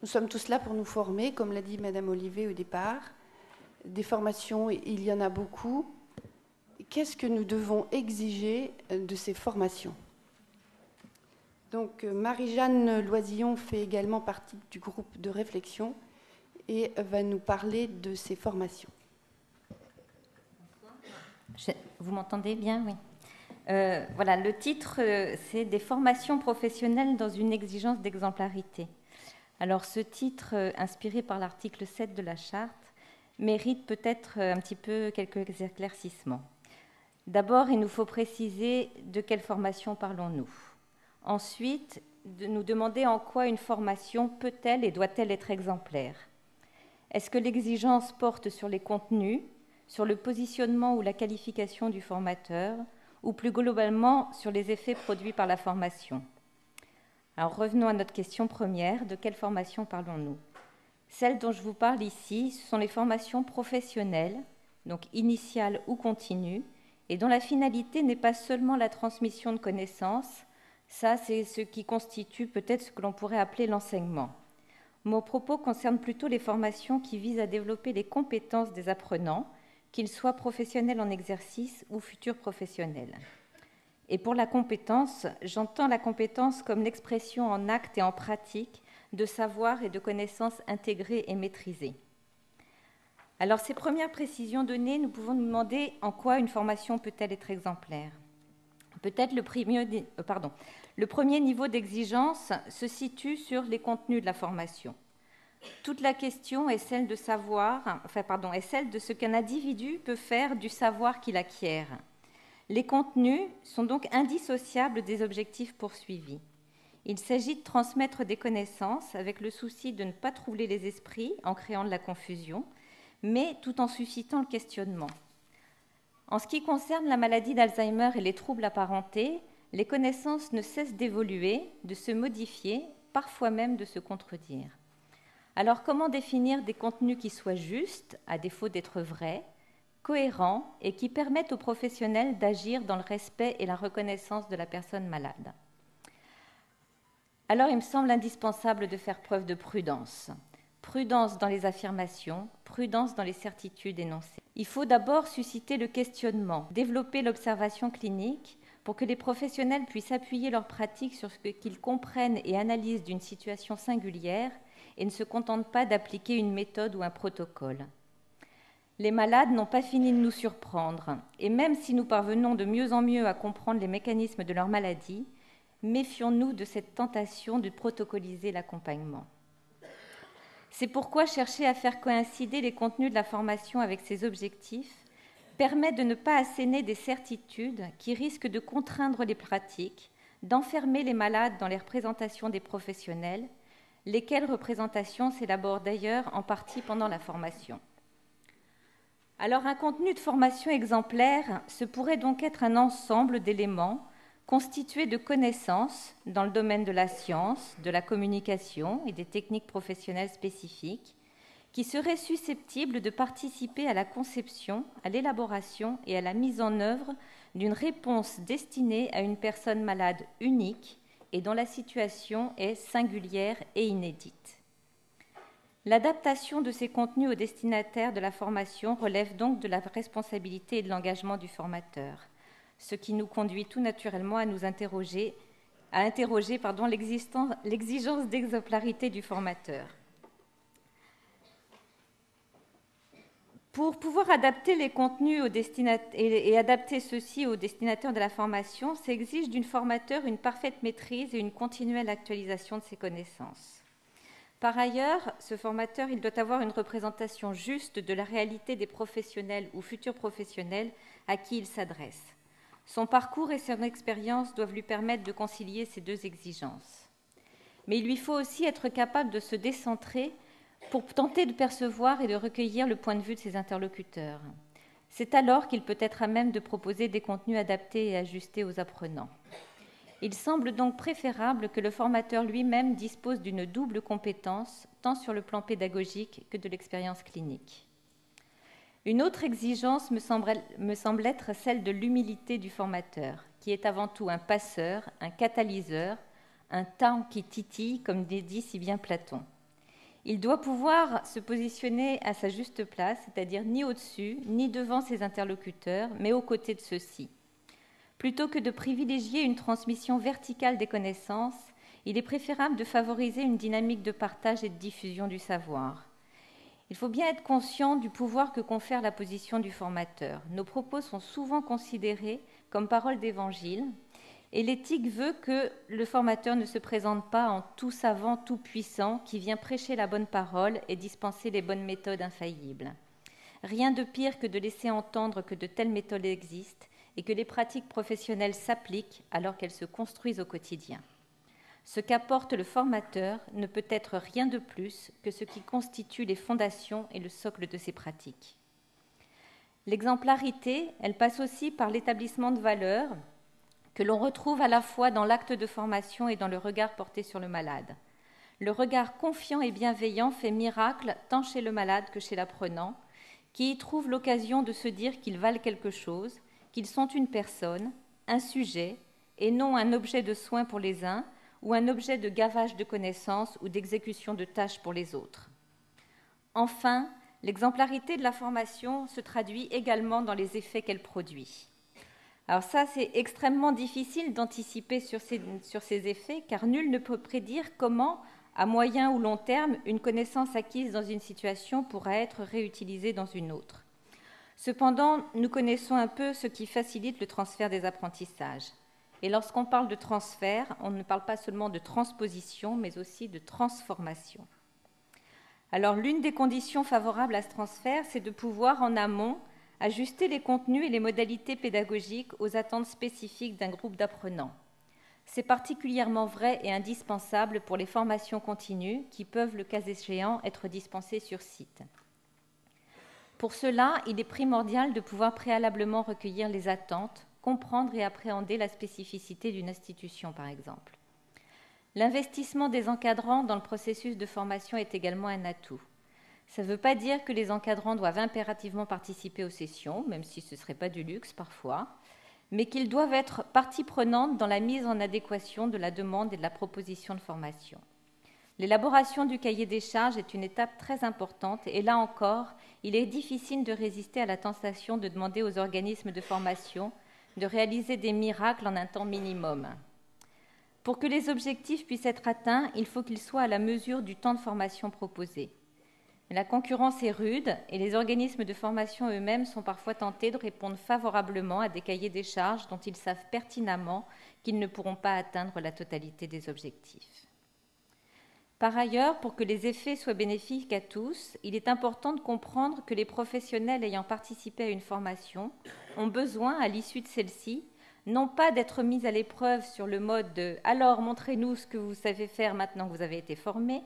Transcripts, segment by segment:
Nous sommes tous là pour nous former, comme l'a dit Madame Olivet au départ. Des formations, il y en a beaucoup. Qu'est-ce que nous devons exiger de ces formations? Donc, Marie-Jeanne Loisillon fait également partie du groupe de réflexion et va nous parler de ces formations. Vous m'entendez bien? Oui. Voilà, le titre, c'est « Des formations professionnelles dans une exigence d'exemplarité ». Alors, ce titre, inspiré par l'article 7 de la Charte, mérite peut-être un petit peu quelques éclaircissements. D'abord, il nous faut préciser de quelle formation parlons-nous. Ensuite, de nous demander en quoi une formation peut-elle et doit-elle être exemplaire. Est-ce que l'exigence porte sur les contenus, sur le positionnement ou la qualification du formateur, ou plus globalement sur les effets produits par la formation? Alors revenons à notre question première, de quelle formation parlons-nous? Celles dont je vous parle ici, ce sont les formations professionnelles, donc initiales ou continues, et dont la finalité n'est pas seulement la transmission de connaissances. Ça, c'est ce qui constitue peut-être ce que l'on pourrait appeler l'enseignement. Mon propos concerne plutôt les formations qui visent à développer les compétences des apprenants, qu'ils soient professionnels en exercice ou futurs professionnels. Et pour la compétence, j'entends la compétence comme l'expression en actes et en pratique de savoir et de connaissances intégrées et maîtrisées. Alors, ces premières précisions données, nous pouvons nous demander en quoi une formation peut-elle être exemplaire. Peut-être le premier niveau d'exigence se situe sur les contenus de la formation. Toute la question est celle de est celle de ce qu'un individu peut faire du savoir qu'il acquiert. Les contenus sont donc indissociables des objectifs poursuivis. Il s'agit de transmettre des connaissances avec le souci de ne pas troubler les esprits en créant de la confusion, mais tout en suscitant le questionnement. En ce qui concerne la maladie d'Alzheimer et les troubles apparentés, les connaissances ne cessent d'évoluer, de se modifier, parfois même de se contredire. Alors, comment définir des contenus qui soient justes, à défaut d'être vrais, cohérents et qui permettent aux professionnels d'agir dans le respect et la reconnaissance de la personne malade? Alors, il me semble indispensable de faire preuve de prudence. Prudence dans les affirmations, prudence dans les certitudes énoncées. Il faut d'abord susciter le questionnement, développer l'observation clinique pour que les professionnels puissent appuyer leur pratique sur ce qu'ils comprennent et analysent d'une situation singulière et ne se contentent pas d'appliquer une méthode ou un protocole. Les malades n'ont pas fini de nous surprendre, et même si nous parvenons de mieux en mieux à comprendre les mécanismes de leur maladie, méfions-nous de cette tentation de protocoliser l'accompagnement. C'est pourquoi chercher à faire coïncider les contenus de la formation avec ses objectifs permet de ne pas asséner des certitudes qui risquent de contraindre les pratiques, d'enfermer les malades dans les représentations des professionnels, lesquelles représentations s'élaborent d'ailleurs en partie pendant la formation. Alors, un contenu de formation exemplaire, ce pourrait donc être un ensemble d'éléments constitué de connaissances dans le domaine de la science, de la communication et des techniques professionnelles spécifiques, qui seraient susceptibles de participer à la conception, à l'élaboration et à la mise en œuvre d'une réponse destinée à une personne malade unique et dont la situation est singulière et inédite. L'adaptation de ces contenus aux destinataires de la formation relève donc de la responsabilité et de l'engagement du formateur, ce qui nous conduit tout naturellement à nous interroger l'exigence d'exemplarité du formateur. Pour pouvoir adapter les contenus et adapter ceux-ci aux destinataires de la formation, ça exige du formateur une parfaite maîtrise et une continuelle actualisation de ses connaissances. Par ailleurs, ce formateur, il doit avoir une représentation juste de la réalité des professionnels ou futurs professionnels à qui il s'adresse. Son parcours et son expérience doivent lui permettre de concilier ces deux exigences. Mais il lui faut aussi être capable de se décentrer pour tenter de percevoir et de recueillir le point de vue de ses interlocuteurs. C'est alors qu'il peut être à même de proposer des contenus adaptés et ajustés aux apprenants. Il semble donc préférable que le formateur lui-même dispose d'une double compétence, tant sur le plan pédagogique que de l'expérience clinique. Une autre exigence me semble être celle de l'humilité du formateur, qui est avant tout un passeur, un catalyseur, un temps qui titille, comme dit si bien Platon. Il doit pouvoir se positionner à sa juste place, c'est-à-dire ni au-dessus, ni devant ses interlocuteurs, mais aux côtés de ceux-ci. Plutôt que de privilégier une transmission verticale des connaissances, il est préférable de favoriser une dynamique de partage et de diffusion du savoir. Il faut bien être conscient du pouvoir que confère la position du formateur. Nos propos sont souvent considérés comme paroles d'évangile, et l'éthique veut que le formateur ne se présente pas en tout savant, tout puissant, qui vient prêcher la bonne parole et dispenser les bonnes méthodes infaillibles. Rien de pire que de laisser entendre que de telles méthodes existent et que les pratiques professionnelles s'appliquent alors qu'elles se construisent au quotidien. Ce qu'apporte le formateur ne peut être rien de plus que ce qui constitue les fondations et le socle de ces pratiques. L'exemplarité, elle passe aussi par l'établissement de valeurs que l'on retrouve à la fois dans l'acte de formation et dans le regard porté sur le malade. Le regard confiant et bienveillant fait miracle tant chez le malade que chez l'apprenant, qui y trouve l'occasion de se dire qu'ils valent quelque chose, qu'ils sont une personne, un sujet, et non un objet de soin pour les uns ou un objet de gavage de connaissances ou d'exécution de tâches pour les autres. Enfin, l'exemplarité de la formation se traduit également dans les effets qu'elle produit. Alors ça, c'est extrêmement difficile d'anticiper sur ces effets, car nul ne peut prédire comment, à moyen ou long terme, une connaissance acquise dans une situation pourra être réutilisée dans une autre. Cependant, nous connaissons un peu ce qui facilite le transfert des apprentissages. Et lorsqu'on parle de transfert, on ne parle pas seulement de transposition, mais aussi de transformation. Alors, l'une des conditions favorables à ce transfert, c'est de pouvoir, en amont, ajuster les contenus et les modalités pédagogiques aux attentes spécifiques d'un groupe d'apprenants. C'est particulièrement vrai et indispensable pour les formations continues qui peuvent, le cas échéant, être dispensées sur site. Pour cela, il est primordial de pouvoir préalablement recueillir les attentes, comprendre et appréhender la spécificité d'une institution, par exemple. L'investissement des encadrants dans le processus de formation est également un atout. Ça ne veut pas dire que les encadrants doivent impérativement participer aux sessions, même si ce ne serait pas du luxe parfois, mais qu'ils doivent être partie prenante dans la mise en adéquation de la demande et de la proposition de formation. L'élaboration du cahier des charges est une étape très importante et là encore, il est difficile de résister à la tentation de demander aux organismes de formation de réaliser des miracles en un temps minimum. Pour que les objectifs puissent être atteints, il faut qu'ils soient à la mesure du temps de formation proposé. La concurrence est rude et les organismes de formation eux-mêmes sont parfois tentés de répondre favorablement à des cahiers des charges dont ils savent pertinemment qu'ils ne pourront pas atteindre la totalité des objectifs. Par ailleurs, pour que les effets soient bénéfiques à tous, il est important de comprendre que les professionnels ayant participé à une formation ont besoin, à l'issue de celle-ci, non pas d'être mis à l'épreuve sur le mode de « alors montrez-nous ce que vous savez faire maintenant que vous avez été formés »,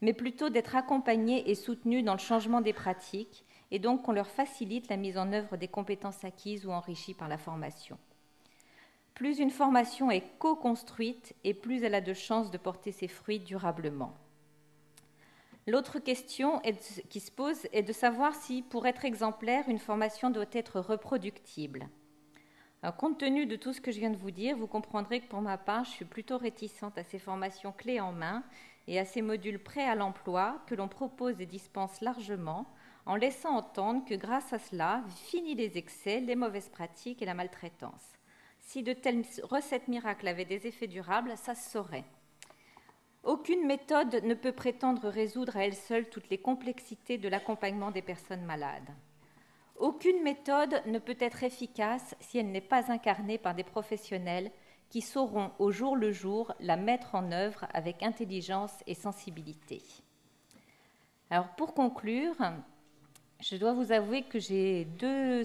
mais plutôt d'être accompagnés et soutenus dans le changement des pratiques et donc qu'on leur facilite la mise en œuvre des compétences acquises ou enrichies par la formation. Plus une formation est co-construite et plus elle a de chances de porter ses fruits durablement. L'autre question qui se pose est de savoir si, pour être exemplaire, une formation doit être reproductible. Alors, compte tenu de tout ce que je viens de vous dire, vous comprendrez que pour ma part, je suis plutôt réticente à ces formations clés en main et à ces modules prêts à l'emploi que l'on propose et dispense largement, en laissant entendre que grâce à cela, fini les excès, les mauvaises pratiques et la maltraitance. Si de telles recettes miracles avaient des effets durables, ça se saurait. Aucune méthode ne peut prétendre résoudre à elle seule toutes les complexités de l'accompagnement des personnes malades. Aucune méthode ne peut être efficace si elle n'est pas incarnée par des professionnels qui sauront au jour le jour la mettre en œuvre avec intelligence et sensibilité. Alors pour conclure, je dois vous avouer que j'ai deux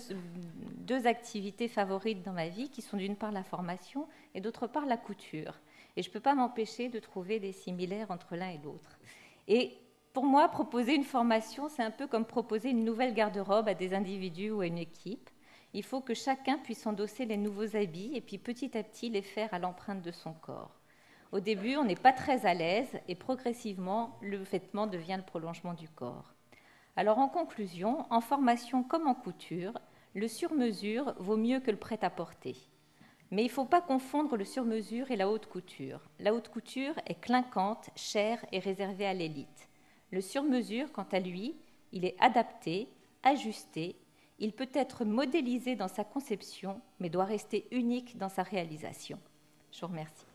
activités favorites dans ma vie qui sont d'une part la formation et d'autre part la couture. Et je ne peux pas m'empêcher de trouver des similaires entre l'un et l'autre. Et pour moi, proposer une formation, c'est un peu comme proposer une nouvelle garde-robe à des individus ou à une équipe. Il faut que chacun puisse endosser les nouveaux habits et puis petit à petit les faire à l'empreinte de son corps. Au début, on n'est pas très à l'aise et progressivement, le vêtement devient le prolongement du corps. Alors en conclusion, en formation comme en couture, le sur-mesure vaut mieux que le prêt-à-porter. Mais il ne faut pas confondre le sur-mesure et la haute couture. La haute couture est clinquante, chère et réservée à l'élite. Le sur-mesure, quant à lui, il est adapté, ajusté, il peut être modélisé dans sa conception, mais doit rester unique dans sa réalisation. Je vous remercie.